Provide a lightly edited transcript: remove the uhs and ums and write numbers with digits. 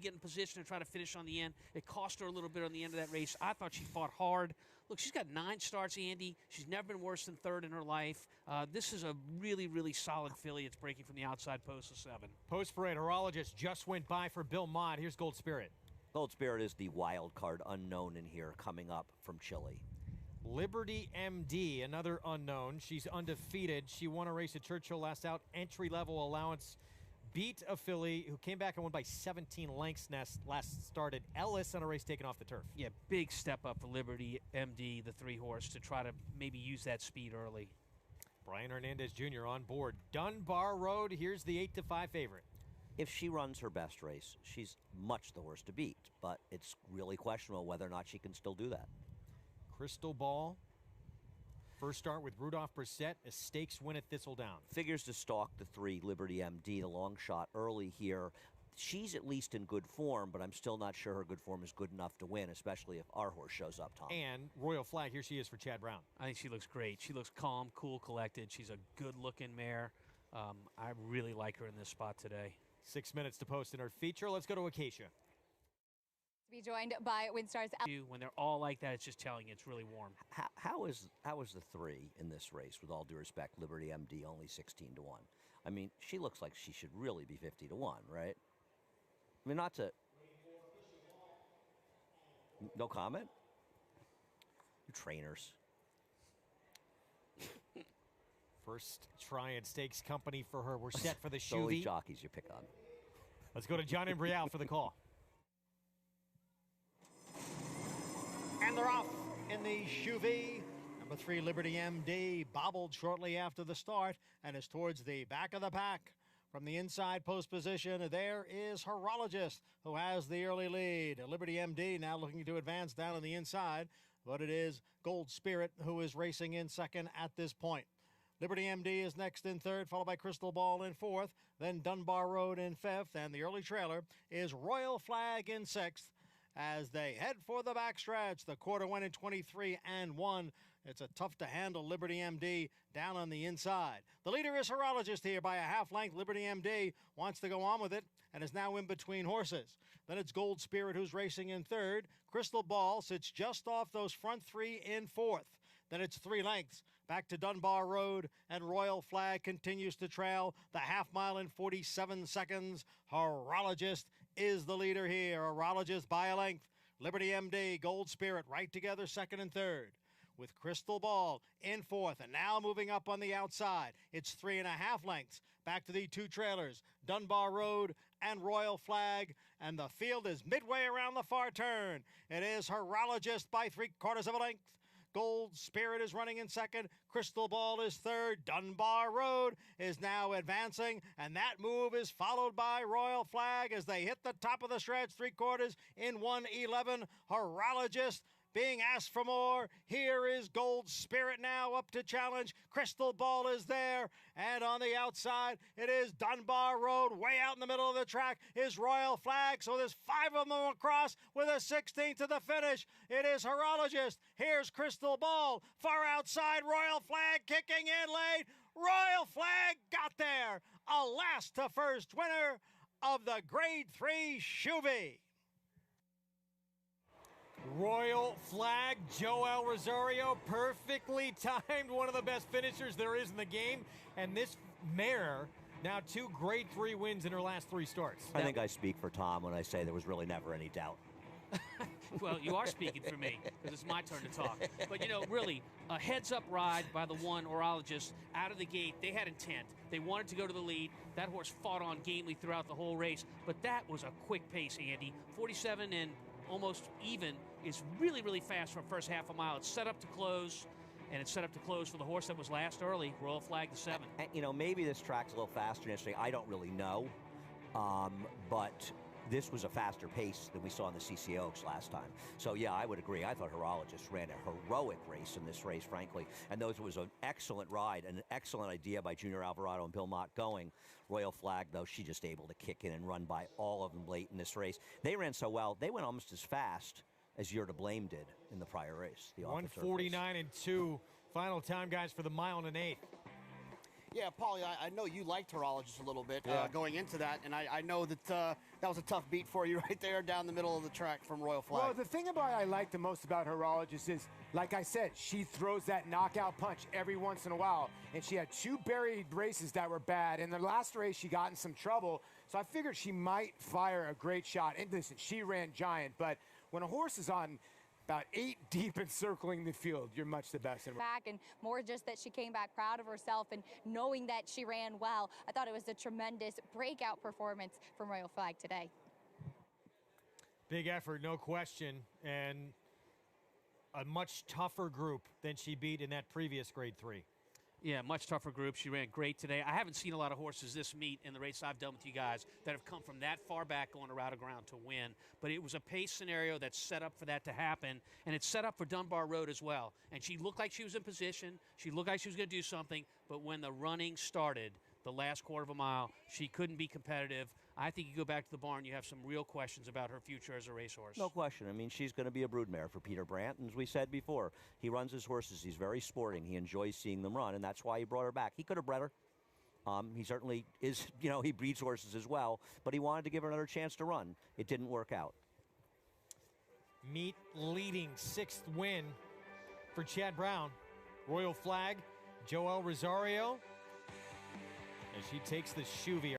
get in position and try to finish on the end. It cost her a little bit on the end of that race. I thought she fought hard. Look, she's got 9 starts, Andy. She's never been worse than 3rd in her life. This is a really, really solid filly. It's breaking from the outside post of 7. Post parade, Horologist just went by for Bill Mott. Here's Gold Spirit. Gold Spirit is the wild card unknown in here, coming up from Chile. Liberty MD, another unknown. She's undefeated. She won a race at Churchill last out. Entry-level allowance. Beat a filly who came back and won by 17 lengths last started. Ellis on a race taken off the turf. Yeah, big step up for Liberty MD, the 3-horse, to try to maybe use that speed early. Brian Hernandez Jr. on board. Dunbar Road, here's the 8-5 favorite. If she runs her best race, she's much the horse to beat, but it's really questionable whether or not she can still do that. Crystal Ball. First start with Rudolph Brissett, a stakes win at Thistledown. Figures to stalk the 3, Liberty MD, the long shot early here. She's at least in good form, but I'm still not sure her good form is good enough to win, especially if our horse shows up, Tom. And Royal Flag, here she is for Chad Brown. I think she looks great. She looks calm, cool, collected. She's a good-looking mare. I really like her in this spot today. 6 minutes to post in her feature. Let's go to Acacia. To be joined by Winstars. When they're all like that, it's just telling you it's really warm. How is the 3 in this race, with all due respect? Liberty MD only 16-1. I mean, she looks like she should really be 50-1, right? I mean, not to... No comment? You trainers. First try and stakes company for her. We're set for the Solely Shuvee. jockeys you pick on. Let's go to John Embrial for the call. And they're off in the Shuvee. Number 3, Liberty MD, bobbled shortly after the start and is towards the back of the pack. From the inside post position, there is Horologist, who has the early lead. Liberty MD now looking to advance down on the inside, but it is Gold Spirit who is racing in second at this point. Liberty MD is next in 3rd, followed by Crystal Ball in 4th, then Dunbar Road in 5th, and the early trailer is Royal Flag in 6th. As they head for the backstretch, the quarter went in 23-1. It's a tough-to-handle Liberty MD down on the inside. The leader is Horologist here by a half-length. Liberty MD wants to go on with it and is now in between horses. Then it's Gold Spirit who's racing in 3rd. Crystal Ball sits just off those front 3 in 4th. Then it's 3 lengths back to Dunbar Road, and Royal Flag continues to trail the half-mile in 47 seconds. Horologist is the leader here. Horologist by a length. Liberty MD, Gold Spirit right together, 2nd and 3rd. With Crystal Ball in 4th, and now moving up on the outside. It's 3.5 lengths back to the 2 trailers, Dunbar Road and Royal Flag, and the field is midway around the far turn. It is Horologist by 3/4 of a length. Gold Spirit is running in 2nd. Crystal Ball is 3rd. Dunbar Road is now advancing, and that move is followed by Royal Flag as they hit the top of the stretch, 3/4 in 1:11. Horologist being asked for more. Here is Gold Spirit now up to challenge. Crystal Ball is there, and on the outside it is Dunbar Road. Way out in the middle of the track is Royal Flag, so there's 5 of them across with a 16th to the finish. It is Horologist. Here's Crystal Ball. Far outside, Royal Flag kicking in late. Royal Flag got there. A last to first winner of the Grade 3 Shuvee. Royal Flag, Joel Rosario, perfectly timed, one of the best finishers there is in the game. And this mare, now 2 Grade 3 wins in her last 3 starts. I think I speak for Tom when I say there was really never any doubt. Well, you are speaking for me because it's my turn to talk. But, you know, really, a heads-up ride by the 1 Horologist out of the gate. They had intent. They wanted to go to the lead. That horse fought on gamely throughout the whole race. But that was a quick pace, Andy. 47 and almost even is really, really fast for a first half a mile. It's set up to close, and it's set up to close for the horse that was last early, Royal Flag the 7. And, you know, maybe this track's a little faster than yesterday. I don't really know. But this was a faster pace than we saw in the CC Oaks last time. So, yeah, I would agree. I thought Horologist ran a heroic race in this race, frankly. And those was an excellent ride, an excellent idea by Junior Alvarado and Bill Mott going. Royal Flag, though, she just able to kick in and run by all of them late in this race. They ran so well, they went almost as fast as You're to Blame did in the prior race. The 149 and 2. Final time, guys, for the mile and an eighth. Yeah, Paulie, I know you liked Horologist a little bit Yeah. going into that, and I know that That was a tough beat for you right there down the middle of the track from Royal Flag. Well, the thing about I like the most about Horologist is, like I said, she throws that knockout punch every once in a while. And she had 2 buried races that were bad. In the last race, she got in some trouble. So I figured she might fire a great shot. And listen, she ran giant. But when a horse is on about 8 deep and circling the field, you're much the best. Back and more just that she came back proud of herself and knowing that she ran well. I thought it was a tremendous breakout performance from Royal Flag today. Big effort, no question, and a much tougher group than she beat in that previous Grade 3. Yeah, much tougher group. She ran great today. I haven't seen a lot of horses this meet in the race I've done with you guys that have come from that far back going around a ground to win. But it was a pace scenario that's set up for that to happen, and it's set up for Dunbar Road as well. And she looked like she was in position. She looked like she was going to do something. But when the running started, the last quarter of a mile, she couldn't be competitive. I think you go back to the barn, you have some real questions about her future as a racehorse. No question. I mean, she's going to be a broodmare for Peter Brandt. And as we said before, he runs his horses. He's very sporting. He enjoys seeing them run, and that's why he brought her back. He could have bred her. He certainly is, he breeds horses as well, but he wanted to give her another chance to run. It didn't work out. Meet leading 6th win for Chad Brown. Royal Flag, Joel Rosario, as she takes the Shuvee.